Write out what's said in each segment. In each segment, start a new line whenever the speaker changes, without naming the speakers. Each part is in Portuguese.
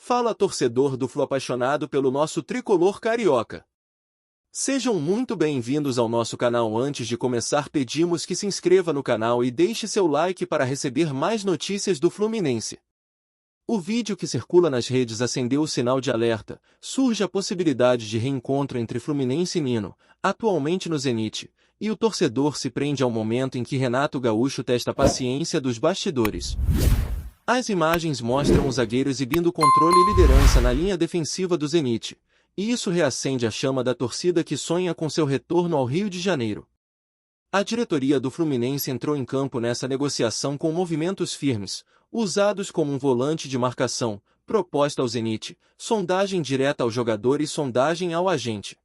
Fala, torcedor do Flu apaixonado pelo nosso tricolor carioca. Sejam muito bem-vindos ao nosso canal. Antes de começar, pedimos que se inscreva no canal e deixe seu like para receber mais notícias do Fluminense. O vídeo que circula nas redes acendeu o sinal de alerta. Surge a possibilidade de reencontro entre Fluminense e Nino, atualmente no Zenit, e o torcedor se prende ao momento em que Renato Gaúcho testa a paciência dos bastidores. As imagens mostram o zagueiro exibindo controle e liderança na linha defensiva do Zenit, e isso reacende a chama da torcida que sonha com seu retorno ao Rio de Janeiro. A diretoria do Fluminense entrou em campo nessa negociação com movimentos firmes, usados como um volante de marcação, proposta ao Zenit, sondagem direta ao jogador e sondagem ao agente.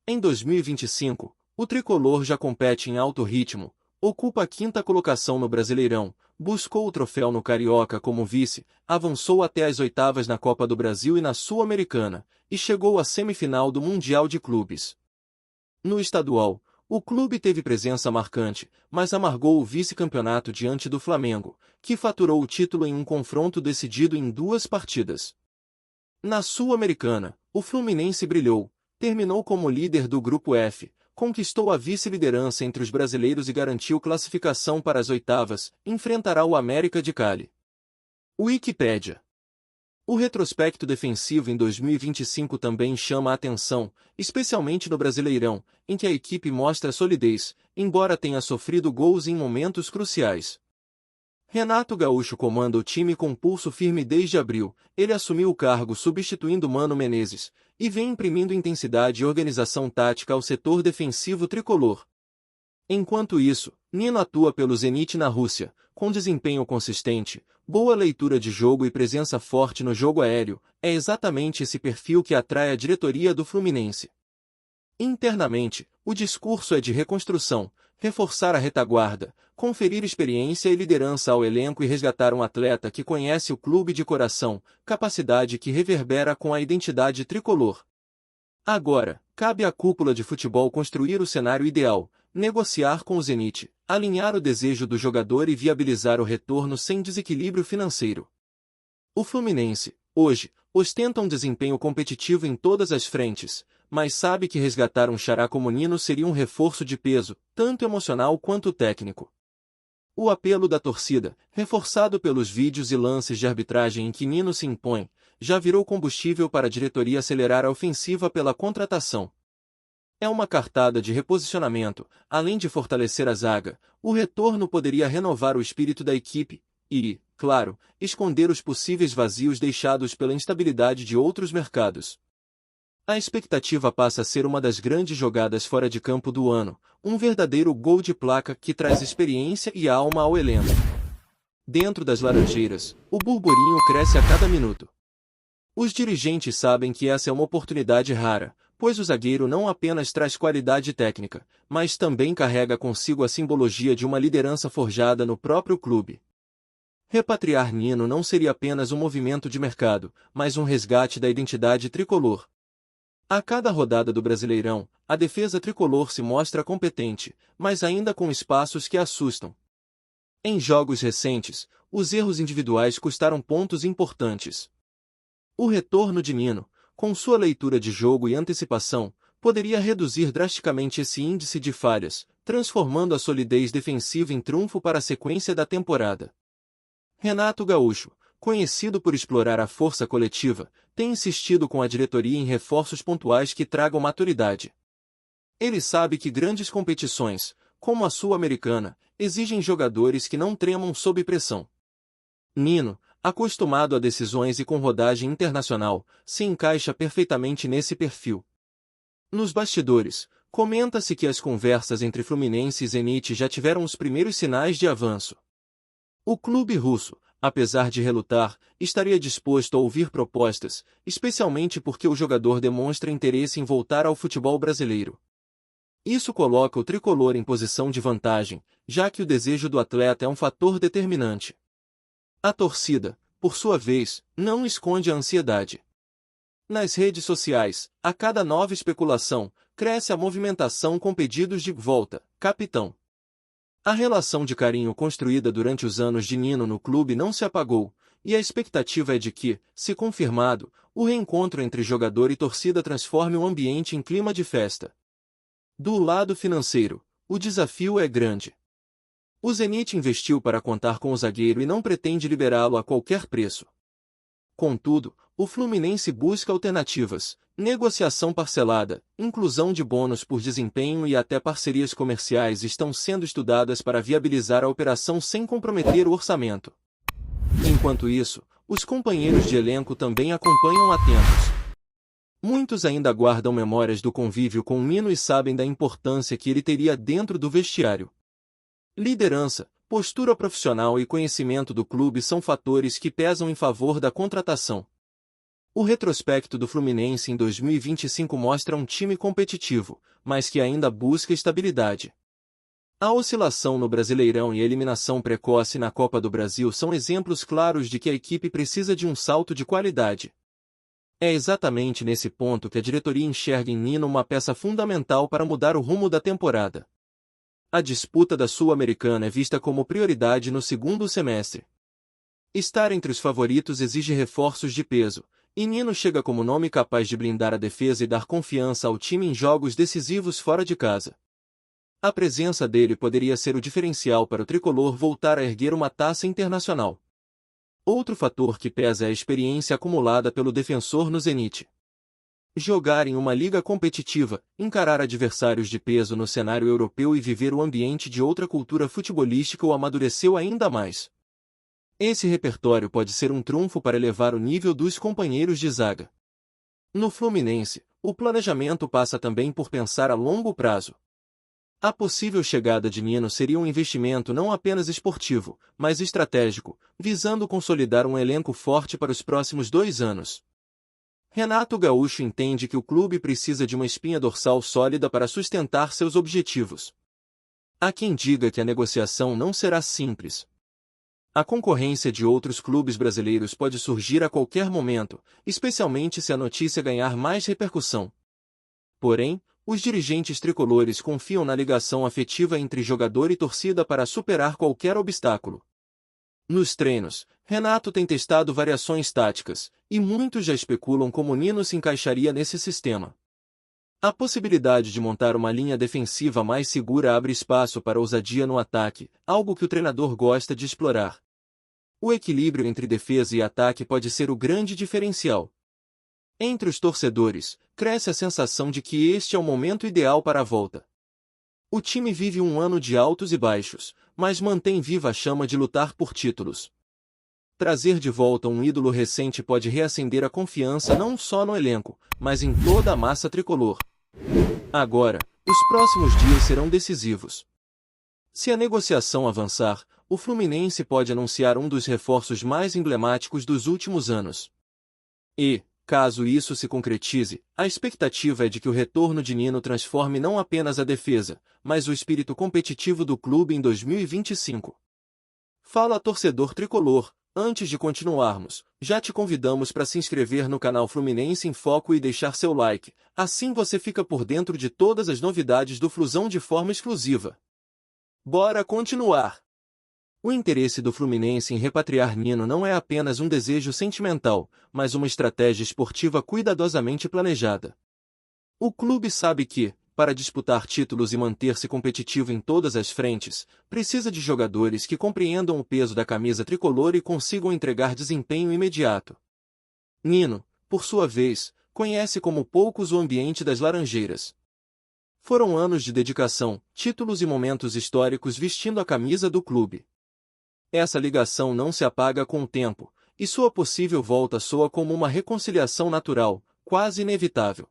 Em 2025, o tricolor já compete em alto ritmo, ocupa a 5ª colocação no Brasileirão, buscou o troféu no Carioca como vice, avançou até as oitavas na Copa do Brasil e na Sul-Americana, e chegou à semifinal do Mundial de Clubes. No estadual, o clube teve presença marcante, mas amargou o vice-campeonato diante do Flamengo, que faturou o título em um confronto decidido em 2 partidas. Na Sul-Americana, o Fluminense brilhou, terminou como líder do Grupo F, conquistou a vice-liderança entre os brasileiros e garantiu classificação para as oitavas, enfrentará o América de Cali. Wikipédia. O retrospecto defensivo em 2025 também chama a atenção, especialmente no Brasileirão, em que a equipe mostra solidez, embora tenha sofrido gols em momentos cruciais. Renato Gaúcho comanda o time com pulso firme desde abril. Ele assumiu o cargo substituindo Mano Menezes, e vem imprimindo intensidade e organização tática ao setor defensivo tricolor. Enquanto isso, Nino atua pelo Zenit na Rússia, com desempenho consistente, boa leitura de jogo e presença forte no jogo aéreo. É exatamente esse perfil que atrai a diretoria do Fluminense. Internamente, o discurso é de reconstrução, reforçar a retaguarda, conferir experiência e liderança ao elenco e resgatar um atleta que conhece o clube de coração, capacidade que reverbera com a identidade tricolor. Agora, cabe à cúpula de futebol construir o cenário ideal, negociar com o Zenit, alinhar o desejo do jogador e viabilizar o retorno sem desequilíbrio financeiro. O Fluminense, hoje, ostenta um desempenho competitivo em todas as frentes, mas sabe que resgatar um xará como Nino seria um reforço de peso, tanto emocional quanto técnico. O apelo da torcida, reforçado pelos vídeos e lances de arbitragem em que Nino se impõe, já virou combustível para a diretoria acelerar a ofensiva pela contratação. É uma cartada de reposicionamento, além de fortalecer a zaga. O retorno poderia renovar o espírito da equipe e, claro, esconder os possíveis vazios deixados pela instabilidade de outros mercados. A expectativa passa a ser uma das grandes jogadas fora de campo do ano, um verdadeiro gol de placa que traz experiência e alma ao elenco. Dentro das Laranjeiras, o burburinho cresce a cada minuto. Os dirigentes sabem que essa é uma oportunidade rara, pois o zagueiro não apenas traz qualidade técnica, mas também carrega consigo a simbologia de uma liderança forjada no próprio clube. Repatriar Nino não seria apenas um movimento de mercado, mas um resgate da identidade tricolor. A cada rodada do Brasileirão, a defesa tricolor se mostra competente, mas ainda com espaços que assustam. Em jogos recentes, os erros individuais custaram pontos importantes. O retorno de Nino, com sua leitura de jogo e antecipação, poderia reduzir drasticamente esse índice de falhas, transformando a solidez defensiva em trunfo para a sequência da temporada. Renato Gaúcho, conhecido por explorar a força coletiva, tem insistido com a diretoria em reforços pontuais que tragam maturidade. Ele sabe que grandes competições, como a Sul-Americana, exigem jogadores que não tremam sob pressão. Nino, acostumado a decisões e com rodagem internacional, se encaixa perfeitamente nesse perfil. Nos bastidores, comenta-se que as conversas entre Fluminense e Zenit já tiveram os primeiros sinais de avanço. O clube russo, apesar de relutar, estaria disposto a ouvir propostas, especialmente porque o jogador demonstra interesse em voltar ao futebol brasileiro. Isso coloca o tricolor em posição de vantagem, já que o desejo do atleta é um fator determinante. A torcida, por sua vez, não esconde a ansiedade. Nas redes sociais, a cada nova especulação, cresce a movimentação com pedidos de volta, capitão. A relação de carinho construída durante os anos de Nino no clube não se apagou, e a expectativa é de que, se confirmado, o reencontro entre jogador e torcida transforme o ambiente em clima de festa. Do lado financeiro, o desafio é grande. O Zenit investiu para contar com o zagueiro e não pretende liberá-lo a qualquer preço. Contudo, o Fluminense busca alternativas, negociação parcelada, inclusão de bônus por desempenho e até parcerias comerciais estão sendo estudadas para viabilizar a operação sem comprometer o orçamento. Enquanto isso, os companheiros de elenco também acompanham atentos. Muitos ainda guardam memórias do convívio com Nino e sabem da importância que ele teria dentro do vestiário. Liderança, postura profissional e conhecimento do clube são fatores que pesam em favor da contratação. O retrospecto do Fluminense em 2025 mostra um time competitivo, mas que ainda busca estabilidade. A oscilação no Brasileirão e a eliminação precoce na Copa do Brasil são exemplos claros de que a equipe precisa de um salto de qualidade. É exatamente nesse ponto que a diretoria enxerga em Nino uma peça fundamental para mudar o rumo da temporada. A disputa da Sul-Americana é vista como prioridade no segundo semestre. Estar entre os favoritos exige reforços de peso, e Nino chega como nome capaz de blindar a defesa e dar confiança ao time em jogos decisivos fora de casa. A presença dele poderia ser o diferencial para o tricolor voltar a erguer uma taça internacional. Outro fator que pesa é a experiência acumulada pelo defensor no Zenit. Jogar em uma liga competitiva, encarar adversários de peso no cenário europeu e viver o ambiente de outra cultura futebolística o amadureceu ainda mais. Esse repertório pode ser um trunfo para elevar o nível dos companheiros de zaga. No Fluminense, o planejamento passa também por pensar a longo prazo. A possível chegada de Nino seria um investimento não apenas esportivo, mas estratégico, visando consolidar um elenco forte para os próximos 2 anos. Renato Gaúcho entende que o clube precisa de uma espinha dorsal sólida para sustentar seus objetivos. Há quem diga que a negociação não será simples. A concorrência de outros clubes brasileiros pode surgir a qualquer momento, especialmente se a notícia ganhar mais repercussão. Porém, os dirigentes tricolores confiam na ligação afetiva entre jogador e torcida para superar qualquer obstáculo. Nos treinos, Renato tem testado variações táticas, e muitos já especulam como Nino se encaixaria nesse sistema. A possibilidade de montar uma linha defensiva mais segura abre espaço para ousadia no ataque, algo que o treinador gosta de explorar. O equilíbrio entre defesa e ataque pode ser o grande diferencial. Entre os torcedores, cresce a sensação de que este é o momento ideal para a volta. O time vive um ano de altos e baixos, mas mantém viva a chama de lutar por títulos. Trazer de volta um ídolo recente pode reacender a confiança não só no elenco, mas em toda a massa tricolor. Agora, os próximos dias serão decisivos. Se a negociação avançar, o Fluminense pode anunciar um dos reforços mais emblemáticos dos últimos anos. E, caso isso se concretize, a expectativa é de que o retorno de Nino transforme não apenas a defesa, mas o espírito competitivo do clube em 2025. Fala torcedor tricolor, antes de continuarmos, já te convidamos para se inscrever no canal Fluminense em Foco e deixar seu like, assim você fica por dentro de todas as novidades do Flusão de forma exclusiva. Bora continuar! O interesse do Fluminense em repatriar Nino não é apenas um desejo sentimental, mas uma estratégia esportiva cuidadosamente planejada. O clube sabe que, para disputar títulos e manter-se competitivo em todas as frentes, precisa de jogadores que compreendam o peso da camisa tricolor e consigam entregar desempenho imediato. Nino, por sua vez, conhece como poucos o ambiente das Laranjeiras. Foram anos de dedicação, títulos e momentos históricos vestindo a camisa do clube. Essa ligação não se apaga com o tempo, e sua possível volta soa como uma reconciliação natural, quase inevitável.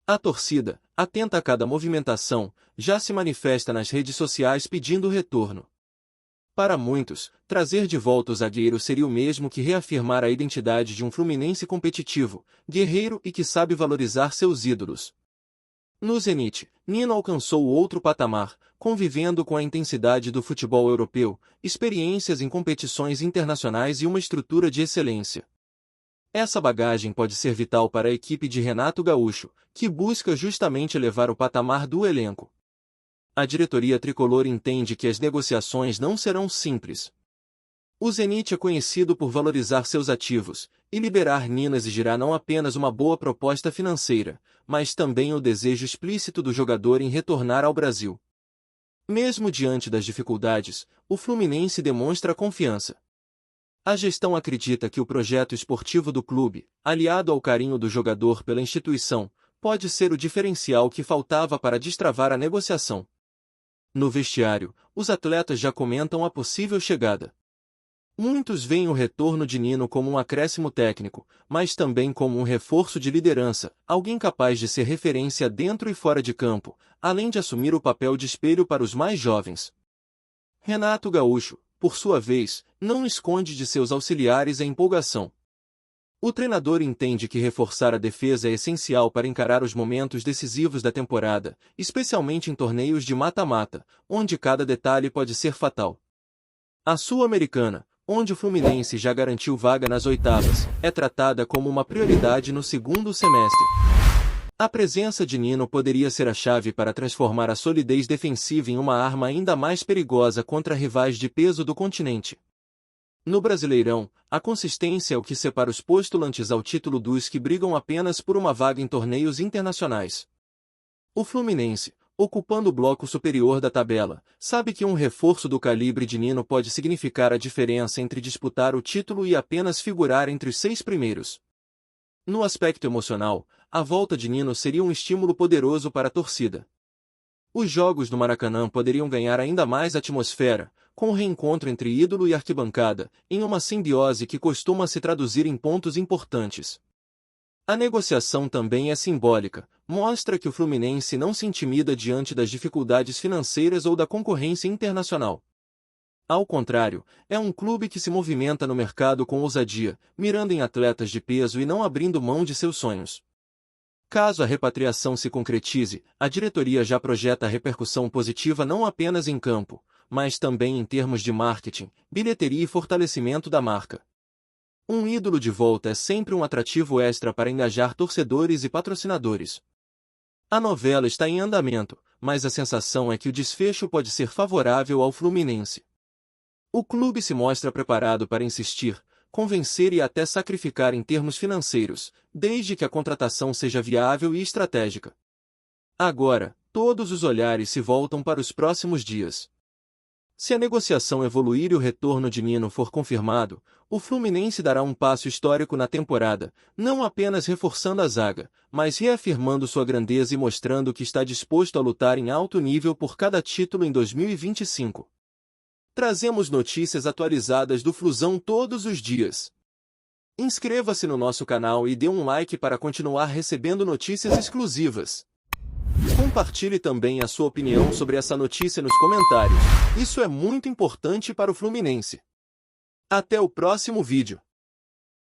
A torcida, atenta a cada movimentação, já se manifesta nas redes sociais pedindo o retorno. Para muitos, trazer de volta o zagueiro seria o mesmo que reafirmar a identidade de um Fluminense competitivo, guerreiro e que sabe valorizar seus ídolos. No Zenit, Nino alcançou outro patamar, convivendo com a intensidade do futebol europeu, experiências em competições internacionais e uma estrutura de excelência. Essa bagagem pode ser vital para a equipe de Renato Gaúcho, que busca justamente elevar o patamar do elenco. A diretoria tricolor entende que as negociações não serão simples. O Zenit é conhecido por valorizar seus ativos, e liberar Nino exigirá não apenas uma boa proposta financeira, mas também o desejo explícito do jogador em retornar ao Brasil. Mesmo diante das dificuldades, o Fluminense demonstra confiança. A gestão acredita que o projeto esportivo do clube, aliado ao carinho do jogador pela instituição, pode ser o diferencial que faltava para destravar a negociação. No vestiário, os atletas já comentam a possível chegada. Muitos veem o retorno de Nino como um acréscimo técnico, mas também como um reforço de liderança, alguém capaz de ser referência dentro e fora de campo, além de assumir o papel de espelho para os mais jovens. Renato Gaúcho, por sua vez, não esconde de seus auxiliares a empolgação. O treinador entende que reforçar a defesa é essencial para encarar os momentos decisivos da temporada, especialmente em torneios de mata-mata, onde cada detalhe pode ser fatal. A Sul-Americana, onde o Fluminense já garantiu vaga nas oitavas, é tratada como uma prioridade no segundo semestre. A presença de Nino poderia ser a chave para transformar a solidez defensiva em uma arma ainda mais perigosa contra rivais de peso do continente. No Brasileirão, a consistência é o que separa os postulantes ao título dos que brigam apenas por uma vaga em torneios internacionais. O Fluminense, ocupando o bloco superior da tabela, sabe que um reforço do calibre de Nino pode significar a diferença entre disputar o título e apenas figurar entre os 6 primeiros. No aspecto emocional, a volta de Nino seria um estímulo poderoso para a torcida. Os jogos do Maracanã poderiam ganhar ainda mais atmosfera, com o reencontro entre ídolo e arquibancada, em uma simbiose que costuma se traduzir em pontos importantes. A negociação também é simbólica, mostra que o Fluminense não se intimida diante das dificuldades financeiras ou da concorrência internacional. Ao contrário, é um clube que se movimenta no mercado com ousadia, mirando em atletas de peso e não abrindo mão de seus sonhos. Caso a repatriação se concretize, a diretoria já projeta a repercussão positiva não apenas em campo, mas também em termos de marketing, bilheteria e fortalecimento da marca. Um ídolo de volta é sempre um atrativo extra para engajar torcedores e patrocinadores. A novela está em andamento, mas a sensação é que o desfecho pode ser favorável ao Fluminense. O clube se mostra preparado para insistir, convencer e até sacrificar em termos financeiros, desde que a contratação seja viável e estratégica. Agora, todos os olhares se voltam para os próximos dias. Se a negociação evoluir e o retorno de Nino for confirmado, o Fluminense dará um passo histórico na temporada, não apenas reforçando a zaga, mas reafirmando sua grandeza e mostrando que está disposto a lutar em alto nível por cada título em 2025. Trazemos notícias atualizadas do Flusão todos os dias. Inscreva-se no nosso canal e dê um like para continuar recebendo notícias exclusivas. Compartilhe também a sua opinião sobre essa notícia nos comentários. Isso é muito importante para o Fluminense. Até o próximo vídeo.